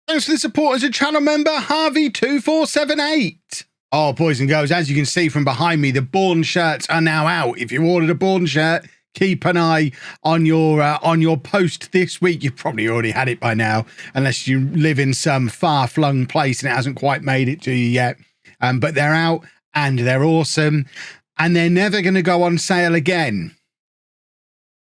Thanks for the support as a channel member, Harvey2478. Oh, boys and girls, as you can see from behind me, the Bourne shirts are now out. If you ordered a Bourne shirt, keep an eye on your post this week. You've probably already had it by now, unless you live in some far-flung place and it hasn't quite made it to you yet. But they're out and they're awesome, and they're never going to go on sale again.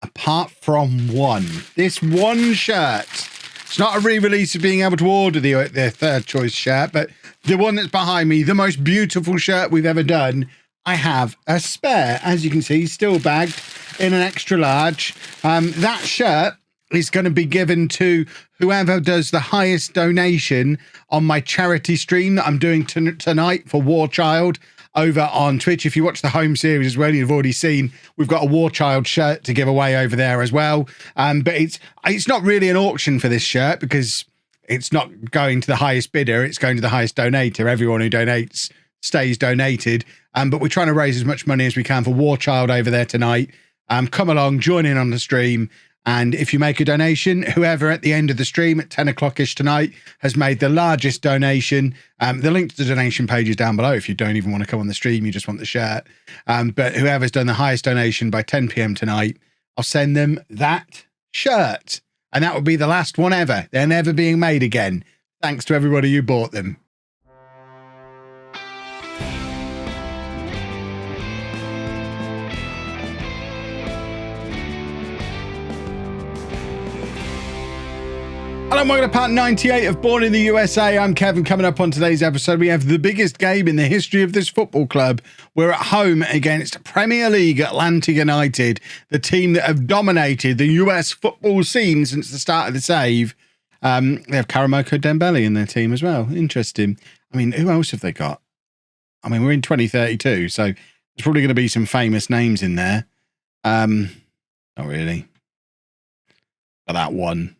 Apart from one. This one shirt. It's not a re-release of being able to order their third choice shirt, but the one that's behind me, the most beautiful shirt we've ever done, I have a spare. As you can see, still bagged in an extra large. That shirt is going to be given to whoever does the highest donation on my charity stream that I'm doing tonight for War Child over on Twitch. If you watch the home series as well, you've already seen we've got a War Child shirt to give away over there as well. But it's not really an auction for this shirt because it's not going to the highest bidder. It's going to the highest donator. Everyone who donates stays donated. But we're trying to raise as much money as we can for War Child over there tonight. Come along, join in on the stream. And if you make a donation, whoever at the end of the stream at 10 o'clock-ish tonight has made the largest donation, the link to the donation page is down below if you don't even want to come on the stream, you just want the shirt. But whoever's done the highest donation by 10 p.m. tonight, I'll send them that shirt. And that will be the last one ever. They're never being made again. Thanks to everybody who bought them. Hello and welcome to part 98 of Born in the USA. I'm Kevin. Coming up on today's episode, we have the biggest game in the history of this football club. We're at home against Premier League Atlanta United, the team that have dominated the US football scene since the start of the save. They have Karamoko Dembele in their team as well. Interesting. I mean, who else have they got? I mean, we're in 2032, so there's probably going to be some famous names in there. Not really. But that one.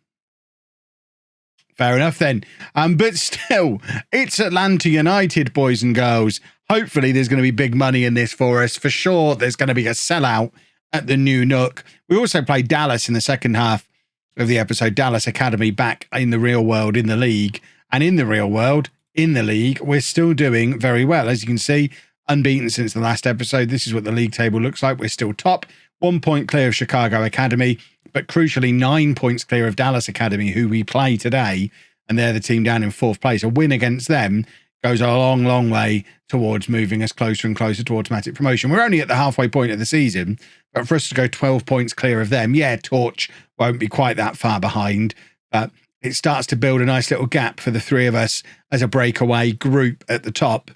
Fair enough then. But still, it's Atlanta United, boys and girls. Hopefully there's going to be big money in this for us. For sure, there's going to be a sellout at the new Nook. We also played Dallas in the second half of the episode. Dallas Academy back in the real world, in the league. And in the real world, in the league, we're still doing very well. As you can see, unbeaten since the last episode. This is what the league table looks like. We're still top. 1 point clear of Chicago Academy, but crucially 9 points clear of Dallas Academy, who we play today, and they're the team down in fourth place. A win against them goes a long, long way towards moving us closer and closer to automatic promotion. We're only at the halfway point of the season, but for us to go 12 points clear of them, yeah, Torch won't be quite that far behind, but it starts to build a nice little gap for the three of us as a breakaway group at the top.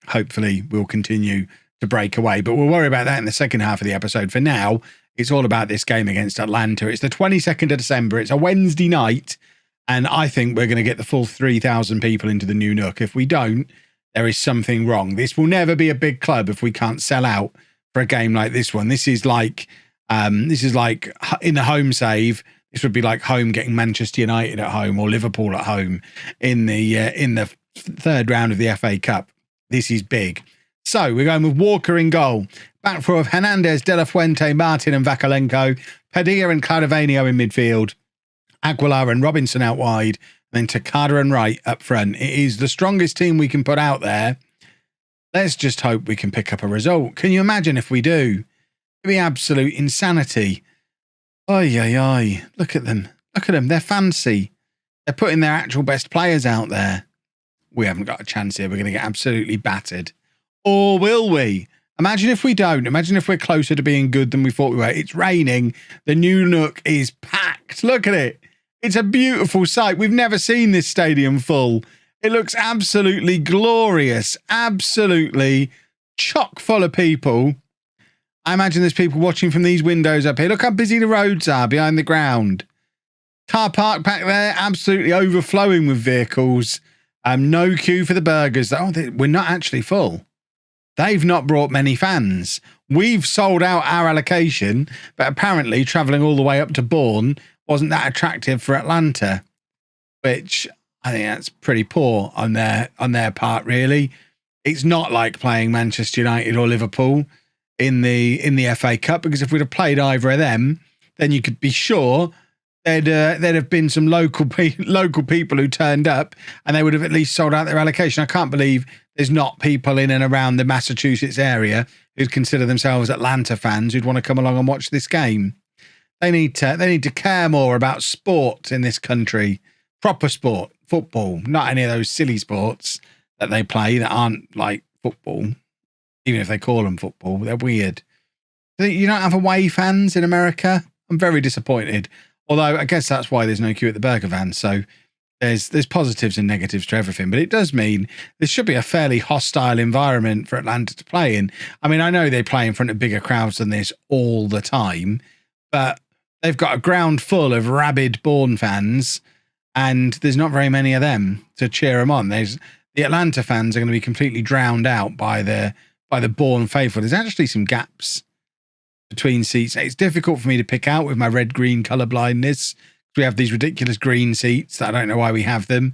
Hopefully we'll continue to break away, but we'll worry about that in the second half of the episode. For now, it's all about this game against Atlanta. It's the 22nd of December. It's a Wednesday night, and I think we're going to get the full 3,000 people into the new Nook. If we don't, there is something wrong. This will never be a big club if we can't sell out for a game like this one. This is like in the home save. This would be like home getting Manchester United at home or Liverpool at home in the third round of the FA Cup. This is big. So we're going with Walker in goal. Back four of Hernandez, De La Fuente, Martin and Vakalenko. Padilla and Claravenio in midfield. Aguilar and Robinson out wide. And then Takada and Wright up front. It is the strongest team we can put out there. Let's just hope we can pick up a result. Can you imagine if we do? It'd be absolute insanity. Oy, oy, oy. Look at them. Look at them. They're fancy. They're putting their actual best players out there. We haven't got a chance here. We're going to get absolutely battered. Or will we? Imagine if we don't. Imagine if we're closer to being good than we thought we were. It's raining. The new Nook is packed. Look at it. It's a beautiful sight. We've never seen this stadium full. It looks absolutely glorious. Absolutely chock full of people. I imagine there's people watching from these windows up here. Look how busy the roads are behind the ground. Car park back there, absolutely overflowing with vehicles. No queue for the burgers. Oh, we're not actually full. They've not brought many fans. We've sold out our allocation, but apparently travelling all the way up to Bourne wasn't that attractive for Atlanta, which I think that's pretty poor on their part, really. It's not like playing Manchester United or Liverpool in the FA Cup, because if we'd have played either of them, then you could be sure there'd have been some local people who turned up, and they would have at least sold out their allocation. I can't believe there's not people in and around the Massachusetts area who'd consider themselves Atlanta fans who'd want to come along and watch this game. They need to care more about sport in this country. Proper sport, football, not any of those silly sports that they play that aren't like football. Even if they call them football, they're weird. You don't have away fans in America? I'm very disappointed. Although I guess that's why there's no queue at the burger van. So there's positives and negatives to everything. But it does mean there should be a fairly hostile environment for Atlanta to play in. I mean, I know they play in front of bigger crowds than this all the time, but they've got a ground full of rabid Bourne fans, and there's not very many of them to cheer them on. The Atlanta fans are going to be completely drowned out by the Bourne faithful. There's actually some gaps between seats. It's difficult for me to pick out with my red-green colour blindness. We have these ridiculous green seats that I don't know why we have them.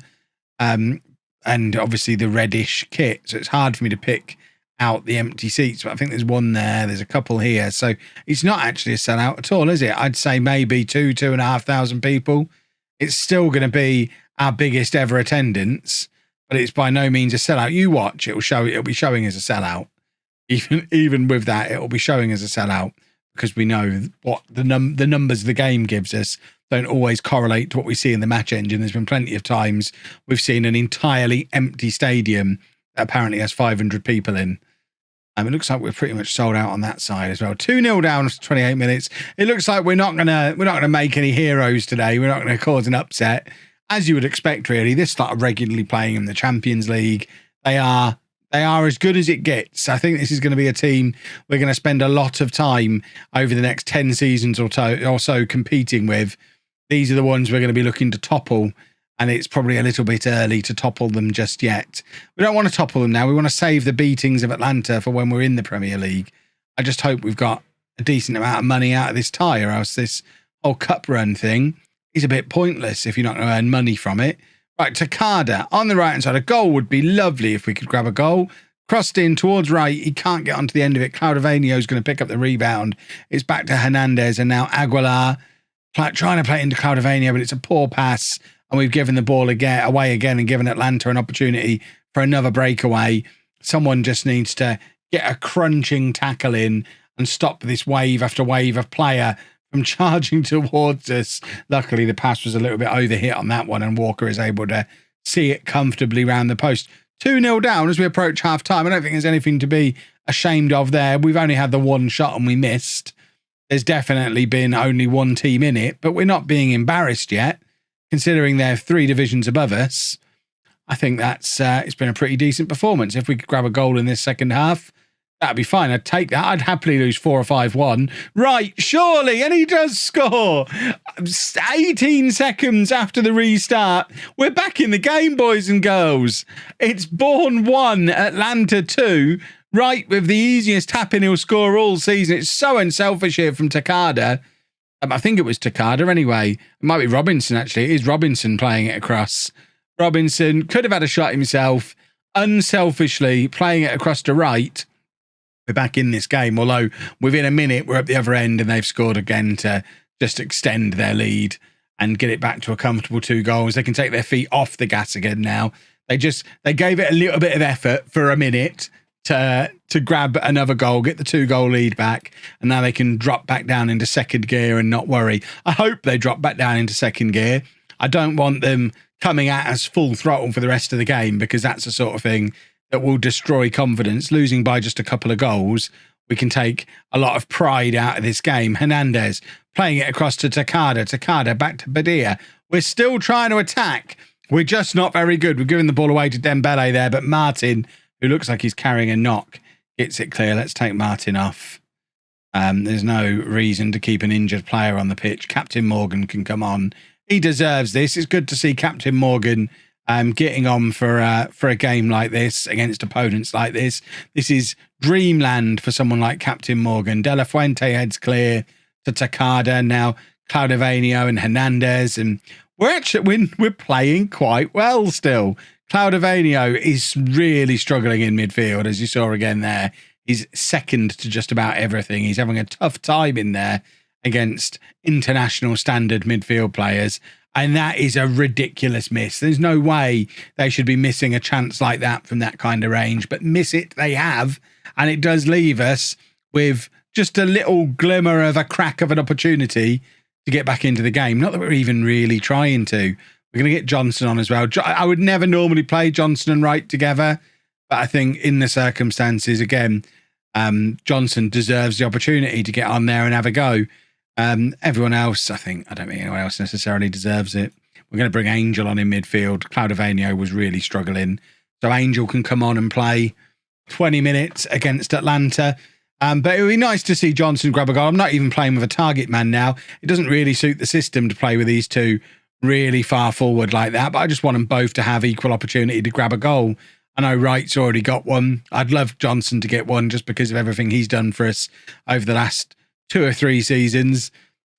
And obviously the reddish kit. So it's hard for me to pick out the empty seats. But I think there's one there. There's a couple here. So it's not actually a sellout at all, is it? I'd say maybe 2,500 people. It's still going to be our biggest ever attendance, but it's by no means a sellout. You watch, it'll be showing as a sellout. Even with that, it'll be showing as a sellout, because we know what the numbers the game gives us don't always correlate to what we see in the match engine. There's been plenty of times we've seen an entirely empty stadium that apparently has 500 people in. It looks like we're pretty much sold out on that side as well. 2-0 down after 28 minutes. It looks like we're not gonna make any heroes today. We're not going to cause an upset, as you would expect. Really, this started regularly playing in the Champions League. They are as good as it gets. I think this is going to be a team we're going to spend a lot of time over the next 10 seasons or so competing with. These are the ones we're going to be looking to topple, and it's probably a little bit early to topple them just yet. We don't want to topple them now. We want to save the beatings of Atlanta for when we're in the Premier League. I just hope we've got a decent amount of money out of this tie, or else this whole cup run thing is a bit pointless if you're not going to earn money from it. Right, Takada on the right-hand side. A goal would be lovely if we could grab a goal. Crossed in towards right. He can't get onto the end of it. Claudivanio is going to pick up the rebound. It's back to Hernandez, and now Aguilar trying to play it into Claudivanio, but it's a poor pass, and we've given the ball away again and given Atlanta an opportunity for another breakaway. Someone just needs to get a crunching tackle in and stop this wave after wave of player from charging towards us. Luckily, the pass was a little bit overhit on that one, and Walker is able to see it comfortably round the post. 2-0 down as we approach half-time. I don't think there's anything to be ashamed of there. We've only had the one shot and we missed. There's definitely been only one team in it, but we're not being embarrassed yet, considering they're 3 divisions above us. I think that's it's been a pretty decent performance. If we could grab a goal in this second half, that'd be fine. I'd take that. I'd happily lose 4 or 5-1. Right, surely. And he does score. 18 seconds after the restart. We're back in the game, boys and girls. It's Bourne 1, Atlanta 2. Right, with the easiest tap-in he'll score all season. It's so unselfish here from Takada. I think it was Takada anyway. It might be Robinson, actually. It is Robinson playing it across. Robinson could have had a shot himself. Unselfishly playing it across to right. We're back in this game, although within a minute we're at the other end and they've scored again to just extend their lead and get it back to a comfortable 2 goals. They can take their feet off the gas again now. They gave it a little bit of effort for a minute to grab another goal, get the 2-goal lead back, and now they can drop back down into second gear and not worry. I hope they drop back down into second gear. I don't want them coming at us full throttle for the rest of the game, because that's the sort of thing that will destroy confidence. Losing by just a couple of goals, we can take a lot of pride out of this game. Hernandez playing it across to Takada. Takada back to Badia. We're still trying to attack. We're just not very good. We're giving the ball away to Dembele there, but Martin, who looks like he's carrying a knock, gets it clear. Let's take Martin off. There's no reason to keep an injured player on the pitch. Captain Morgan can come on. He deserves this. It's good to see Captain Morgan getting on for a game like this against opponents like this. This is dreamland for someone like Captain Morgan. De La Fuente heads clear to Takada. Now Claudivanio and Hernandez, and we're playing quite well still. Claudivanio is really struggling in midfield, as you saw again there. He's second to just about everything. He's having a tough time in there. against international standard midfield players. And that is a ridiculous miss. There's no way they should be missing a chance like that from that kind of range, but miss it they have. And it does leave us with just a little glimmer of a crack of an opportunity to get back into the game. Not that we're even really trying to. We're going to get Johnson on as well. I would never normally play Johnson and Wright together, but I think in the circumstances, again, Johnson deserves the opportunity to get on there and have a go. Everyone else, I don't think anyone else necessarily deserves it. We're going to bring Angel on in midfield. Claudio was really struggling. So Angel can come on and play 20 minutes against Atlanta. But it would be nice to see Johnson grab a goal. I'm not even playing with a target man now. It doesn't really suit the system to play with these two really far forward like that. But I just want them both to have equal opportunity to grab a goal. I know Wright's already got one. I'd love Johnson to get one just because of everything he's done for us over the last 2 or 3 seasons.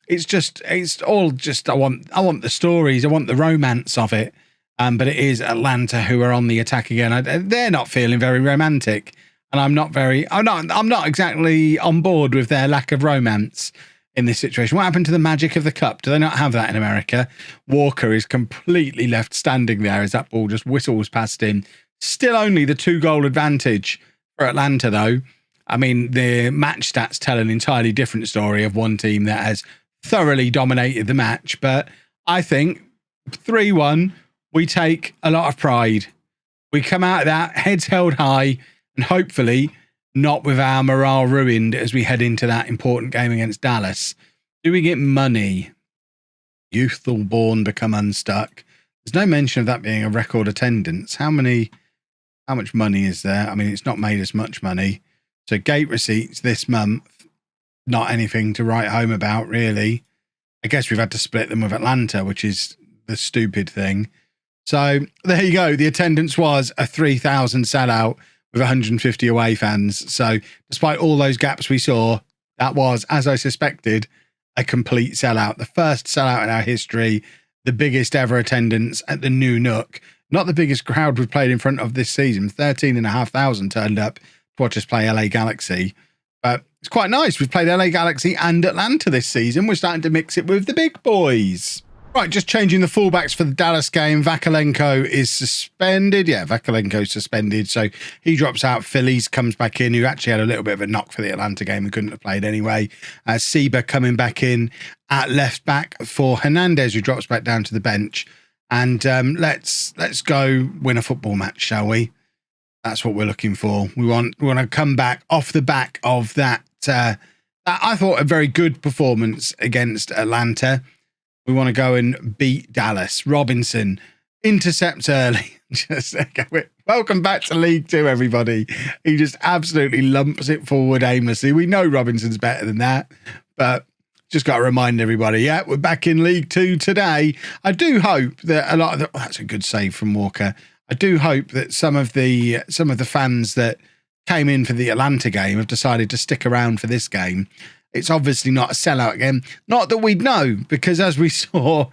It's all just, I want the stories. I want the romance of it. But it is Atlanta who are on the attack again. They're not feeling very romantic. And I'm not exactly on board with their lack of romance in this situation. What happened to the magic of the cup? Do they not have that in America? Walker is completely left standing there as that ball just whistles past him. Still only the 2-goal advantage for Atlanta, though. I mean, the match stats tell an entirely different story of one team that has thoroughly dominated the match. But I think 3-1, we take a lot of pride. We come out of that, heads held high, and hopefully not with our morale ruined as we head into that important game against Dallas. Do we get money? Youthful Bourne become unstuck. There's no mention of that being a record attendance. How much money is there? I mean, it's not made us much money. So gate receipts this month, not anything to write home about, really. I guess we've had to split them with Atlanta, which is the stupid thing. So there you go. The attendance was a 3,000 sellout with 150 away fans. So despite all those gaps we saw, that was, as I suspected, a complete sellout. The first sellout in our history, the biggest ever attendance at the New Nook. Not the biggest crowd we've played in front of this season. 13,500 turned up to watch us play LA Galaxy. But it's quite nice. We've played LA Galaxy and Atlanta this season. We're starting to mix it with the big boys. Right, just changing the fullbacks for the Dallas game. Vakulenko is suspended. Yeah, Vakulenko's suspended. So he drops out. Phillies comes back in, who actually had a little bit of a knock for the Atlanta game and couldn't have played anyway. Seba coming back in at left back for Hernandez, who drops back down to the bench. And let's go win a football match, shall we? That's what we're looking for. We want to come back off the back of that. I thought a very good performance against Atlanta. We want to go and beat Dallas. Robinson intercepts early. Welcome back to League Two, everybody. He just absolutely lumps it forward aimlessly. We know Robinson's better than that, but just got to remind everybody, yeah, we're back in League Two today. I do hope that a lot of the... Oh, that's a good save from Walker. I do hope that some of the fans that came in for the Atlanta game have decided to stick around for this game. It's obviously not a sellout again. Not that we'd know, because as we saw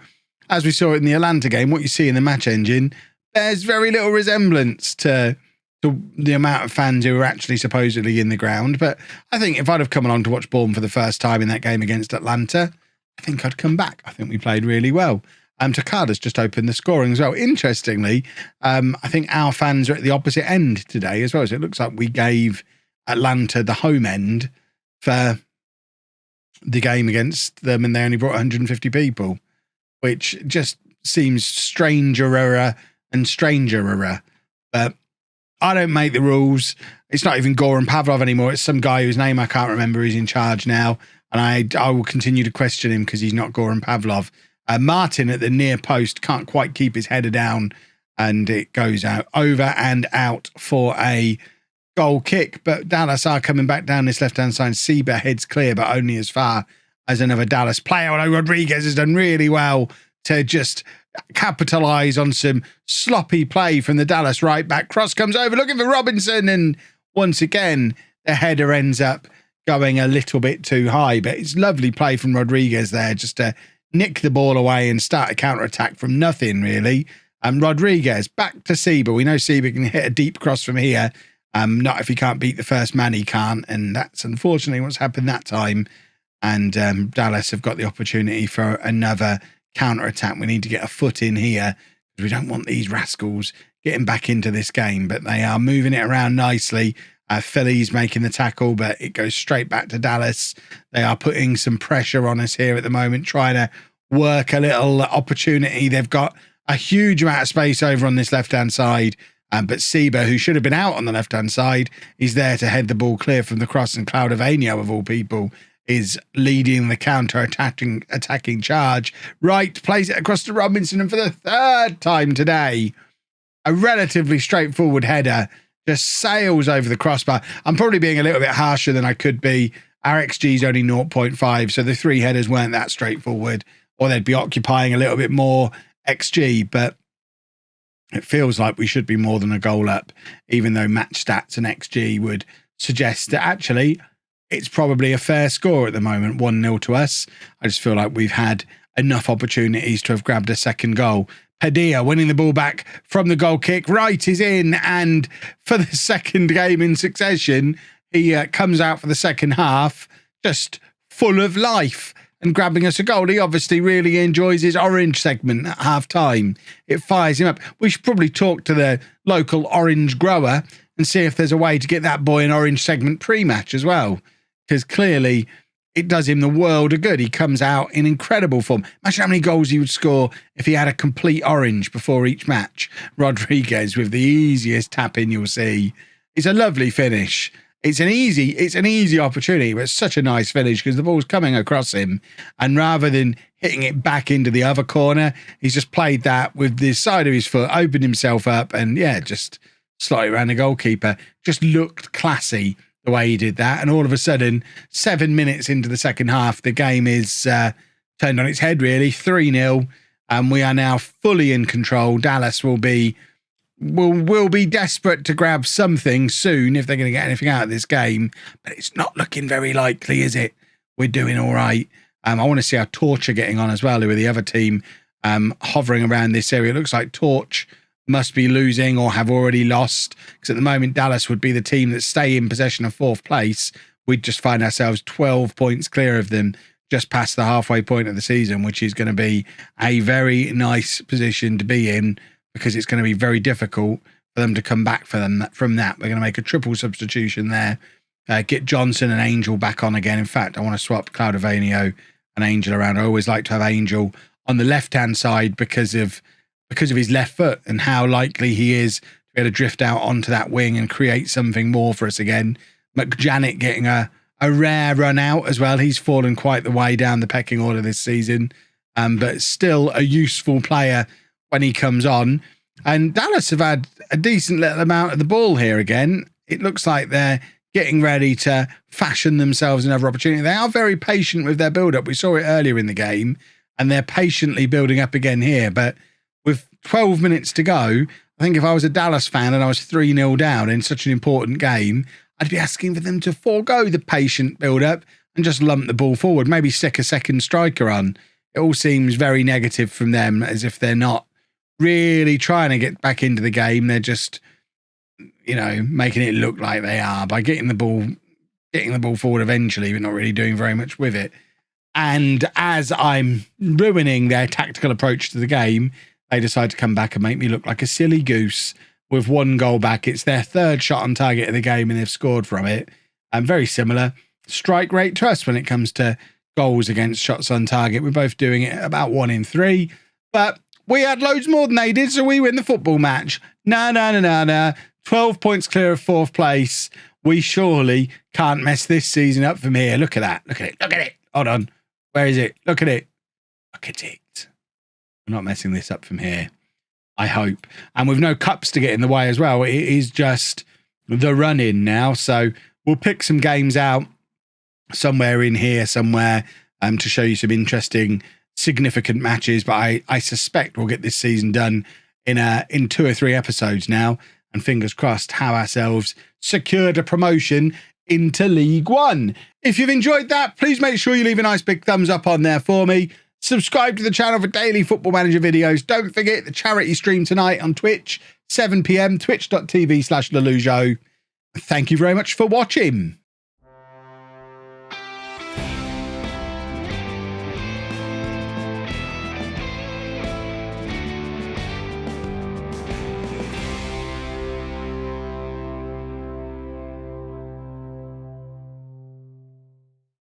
in the Atlanta game, what you see in the match engine, there's very little resemblance to the amount of fans who were actually supposedly in the ground. But I think if I'd have come along to watch Bourne for the first time in that game against Atlanta, I think I'd come back. I think we played really well. Takada's just opened the scoring as well. Interestingly, I think our fans are at the opposite end today as well. So it looks like we gave Atlanta the home end for the game against them, and they only brought 150 people, which just seems stranger and stranger. But I don't make the rules. It's not even Goran Pavlov anymore. It's some guy whose name I can't remember who's in charge now, and I will continue to question him because he's not Goran Pavlov. Martin at the near post can't quite keep his header down, and it goes out over and out for a goal kick. But Dallas are coming back down this left-hand side. Seba heads clear, but only as far as another Dallas player. Although Rodriguez has done really well to just capitalise on some sloppy play from the Dallas right back. Cross comes over, looking for Robinson, and once again, the header ends up going a little bit too high. But it's lovely play from Rodriguez there, just to nick the ball away and start a counter-attack from nothing, really. Rodriguez back to Seba. We know Seba can hit a deep cross from here. Not if he can't beat the first man, he can't. And that's unfortunately what's happened that time. and Dallas have got the opportunity for another counter-attack. We need to get a foot in here because we don't want these rascals getting back into this game, but they are moving it around nicely. Philly's making the tackle, but it goes straight back to Dallas. They are putting some pressure on us here at the moment, trying to work a little opportunity. They've got a huge amount of space over on this left-hand side, but Seba, who should have been out on the left-hand side, is there to head the ball clear from the cross, and Claudio, of all people, is leading the attacking charge. Wright plays it across to Robinson, and for the third time today, a relatively straightforward header just sails over the crossbar. I'm probably being a little bit harsher than I could be. Our XG is only 0.5, so the 3 headers weren't that straightforward, or they'd be occupying a little bit more XG, but it feels like we should be more than a goal up, even though match stats and XG would suggest that actually it's probably a fair score at the moment, 1-0 to us. I just feel like we've had enough opportunities to have grabbed a second goal. Padilla winning the ball back from the goal kick. Wright is in, and for the second game in succession, he comes out for the second half just full of life and grabbing us a goal. He obviously really enjoys his orange segment at half-time. It fires him up. We should probably talk to the local orange grower and see if there's a way to get that boy an orange segment pre-match as well, because clearly it does him the world of good. He comes out in incredible form. Imagine how many goals he would score if he had a complete orange before each match. Rodriguez with the easiest tap in you'll see. It's a lovely finish. It's an easy opportunity, but it's such a nice finish because the ball's coming across him, and rather than hitting it back into the other corner, he's just played that with the side of his foot, opened himself up, and just slotted around the goalkeeper. Just looked classy the way he did that, and all of a sudden, 7 minutes into the second half, the game is turned on its head, really. 3-0, and we are now fully in control. Dallas will be desperate to grab something soon if they're going to get anything out of this game, but it's not looking very likely, is it? We're doing all right. I want to see how Torch are getting on as well, who are the other team hovering around this area. It looks like Torch must be losing or have already lost, because at the moment Dallas would be the team that stay in possession of 4th place. We'd just find ourselves 12 points clear of them, just past the halfway point of the season, which is going to be a very nice position to be in, because it's going to be very difficult for them to come back from that. We're going to make a triple substitution there. Get Johnson and Angel back on again. In fact, I want to swap Claudio and Angel around. I always like to have Angel on the left-hand side because of his left foot and how likely he is to be able to drift out onto that wing and create something more for us again. McJanet getting a rare run out as well. He's fallen quite the way down the pecking order this season, but still a useful player when he comes on. And Dallas have had a decent little amount of the ball here again. It looks like they're getting ready to fashion themselves another opportunity. They are very patient with their build-up. We saw it earlier in the game, and they're patiently building up again here. But with 12 minutes to go, I think if I was a Dallas fan and I was 3-0 down in such an important game, I'd be asking for them to forego the patient build-up and just lump the ball forward, maybe stick a second striker on. It all seems very negative from them, as if they're not really trying to get back into the game. They're just, making it look like they are by getting the ball forward eventually, but not really doing very much with it. And as I'm ruining their tactical approach to the game, they decide to come back and make me look like a silly goose with 1 goal back. It's their 3rd shot on target of the game, and they've scored from it. And very similar strike rate to us when it comes to goals against shots on target. We're both doing it about 1 in 3, but we had loads more than they did, so we win the football match. No. 12 points clear of 4th place. We surely can't mess this season up from here. Look at that. Look at it. Hold on. Where is it? Look at it. Look at it. We're not messing this up from here, I hope. And with no cups to get in the way as well, it is just the run-in now. So we'll pick some games out somewhere in here, somewhere, to show you some interesting, significant matches. But I suspect we'll get this season done in 2 or 3 episodes now. And fingers crossed, have ourselves secured a promotion into League One. If you've enjoyed that, please make sure you leave a nice big thumbs up on there for me. Subscribe to the channel for daily Football Manager videos. Don't forget the charity stream tonight on Twitch, 7 p.m, twitch.tv/LOLLUJO. Thank you very much for watching.